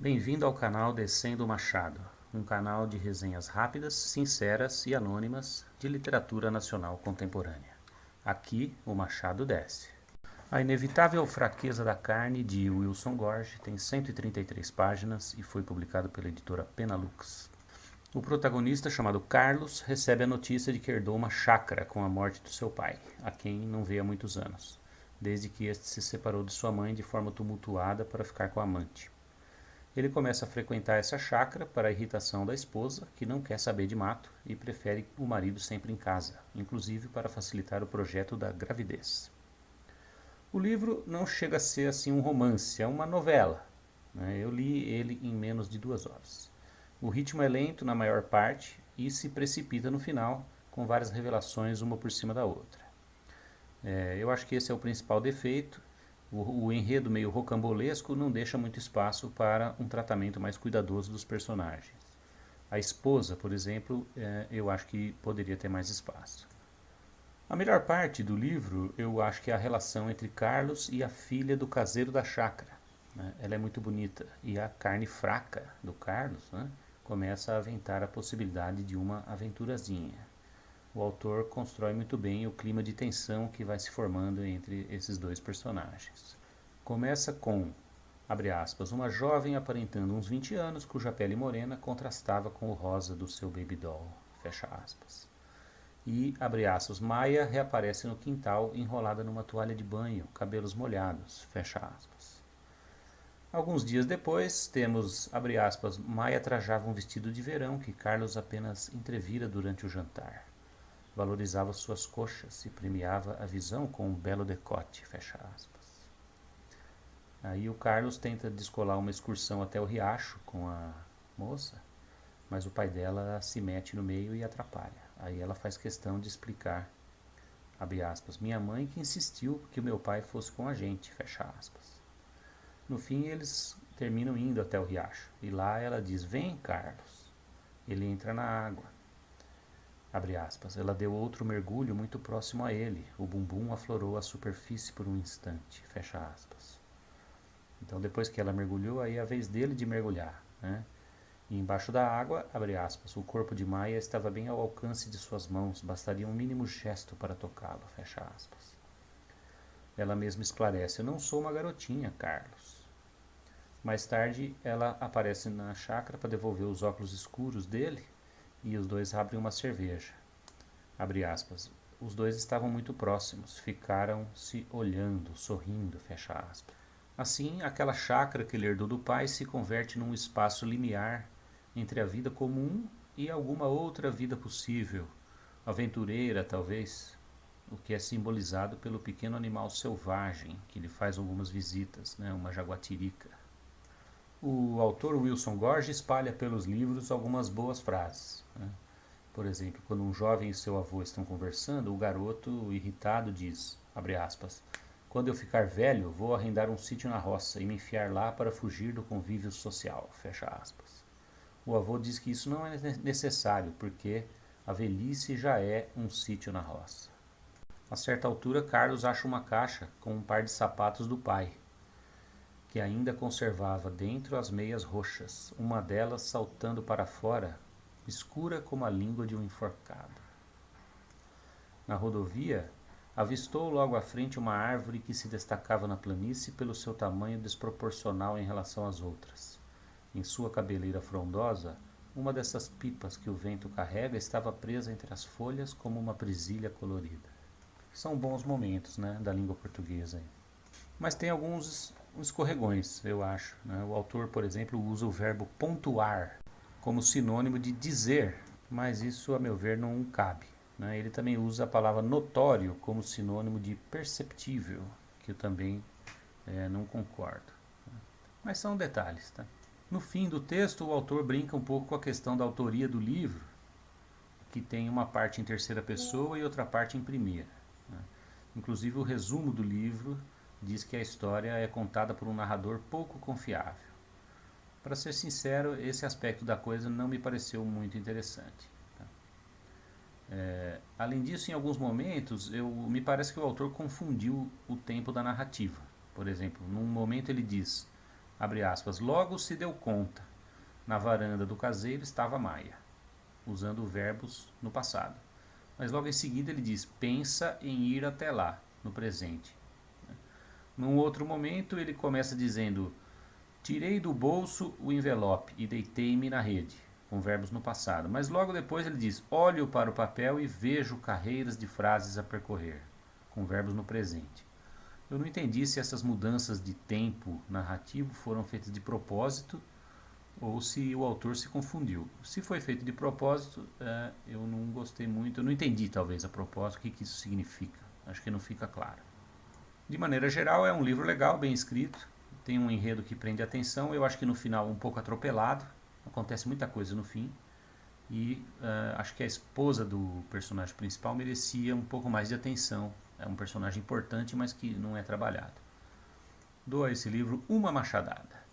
Bem-vindo ao canal Descendo o Machado, um canal de resenhas rápidas, sinceras e anônimas de literatura nacional contemporânea. Aqui, o Machado desce. A Inevitável Fraqueza da Carne, de Wilson Gorge, tem 133 páginas e foi publicado pela editora Penalux. O protagonista, chamado Carlos, recebe a notícia de que herdou uma chácara com a morte do seu pai, a quem não vê há muitos anos, desde que este se separou de sua mãe de forma tumultuada para ficar com a amante. Ele começa a frequentar essa chácara para a irritação da esposa, que não quer saber de mato e prefere o marido sempre em casa, inclusive para facilitar o projeto da gravidez. O livro não chega a ser assim um romance, é uma novela. Eu li ele em menos de 2 horas. O ritmo é lento na maior parte e se precipita no final, com várias revelações uma por cima da outra. Eu acho que esse é o principal defeito. O enredo meio rocambolesco não deixa muito espaço para um tratamento mais cuidadoso dos personagens. A esposa, por exemplo, eu acho que poderia ter mais espaço. A melhor parte do livro eu acho que é a relação entre Carlos e a filha do caseiro da chácara. Ela é muito bonita e a carne fraca do Carlos começa a aventar a possibilidade de uma aventurazinha. O autor constrói muito bem o clima de tensão que vai se formando entre esses dois personagens. Começa com, abre aspas, uma jovem aparentando uns 20 anos, cuja pele morena contrastava com o rosa do seu baby doll, fecha aspas. E, abre aspas, Maia reaparece no quintal enrolada numa toalha de banho, cabelos molhados, fecha aspas. Alguns dias depois, temos, abre aspas, Maia trajava um vestido de verão que Carlos apenas entrevira durante o jantar. Valorizava suas coxas e premiava a visão com um belo decote, fecha aspas. Aí o Carlos tenta descolar uma excursão até o riacho com a moça, mas o pai dela se mete no meio e atrapalha. Aí ela faz questão de explicar, abre aspas, minha mãe que insistiu que o meu pai fosse com a gente, fecha aspas. No fim eles terminam indo até o riacho, e lá ela diz, vem Carlos. Ele entra na água. Abre aspas, ela deu outro mergulho muito próximo a ele. O bumbum aflorou a superfície por um instante. Fecha aspas. Então, depois que ela mergulhou, aí é a vez dele de mergulhar. E embaixo da água, abre aspas, o corpo de Maia estava bem ao alcance de suas mãos. Bastaria um mínimo gesto para tocá-lo. Fecha aspas. Ela mesma esclarece, eu não sou uma garotinha, Carlos. Mais tarde, ela aparece na chácara para devolver os óculos escuros dele e os dois abrem uma cerveja. Abre aspas. Os dois estavam muito próximos, ficaram se olhando, sorrindo, fecha aspas. Assim, aquela chácara que ele herdou do pai se converte num espaço limiar entre a vida comum e alguma outra vida possível, aventureira talvez, o que é simbolizado pelo pequeno animal selvagem que lhe faz algumas visitas, uma jaguatirica. O autor Wilson Gorge espalha pelos livros algumas boas frases. Por exemplo, quando um jovem e seu avô estão conversando, o garoto, irritado, diz, abre aspas, quando eu ficar velho, vou arrendar um sítio na roça e me enfiar lá para fugir do convívio social, fecha aspas. O avô diz que isso não é necessário, porque a velhice já é um sítio na roça. A certa altura, Carlos acha uma caixa com um par de sapatos do pai, que ainda conservava dentro as meias roxas, uma delas saltando para fora, escura como a língua de um enforcado. Na rodovia, avistou logo à frente uma árvore que se destacava na planície pelo seu tamanho desproporcional em relação às outras. Em sua cabeleira frondosa, uma dessas pipas que o vento carrega estava presa entre as folhas como uma presilha colorida. São bons momentos, da língua portuguesa. Mas tem alguns escorregões, eu acho. O autor, por exemplo, usa o verbo pontuar como sinônimo de dizer, mas isso, a meu ver, não cabe. Ele também usa a palavra notório como sinônimo de perceptível, que eu também não concordo. Mas são detalhes. Tá? No fim do texto, o autor brinca um pouco com a questão da autoria do livro, que tem uma parte em terceira pessoa e outra parte em primeira. Inclusive, o resumo do livro diz que a história é contada por um narrador pouco confiável. Para ser sincero, esse aspecto da coisa não me pareceu muito interessante. Além disso, em alguns momentos, me parece que o autor confundiu o tempo da narrativa. Por exemplo, num momento ele diz Abre aspas. Logo se deu conta. Na varanda do caseiro estava Maia, usando verbos no passado. Mas logo em seguida ele diz, pensa em ir até lá, no presente. Num outro momento ele começa dizendo, tirei do bolso o envelope e deitei-me na rede, com verbos no passado. Mas logo depois ele diz, olho para o papel e vejo carreiras de frases a percorrer, com verbos no presente. Eu não entendi se essas mudanças de tempo narrativo foram feitas de propósito ou se o autor se confundiu. Se foi feito de propósito, eu não gostei muito, eu não entendi talvez a propósito, o que isso significa. Acho que não fica claro. De maneira geral, é um livro legal, bem escrito, tem um enredo que prende a atenção, eu acho que no final um pouco atropelado, acontece muita coisa no fim, e acho que a esposa do personagem principal merecia um pouco mais de atenção. É um personagem importante, mas que não é trabalhado. Dou a esse livro uma machadada.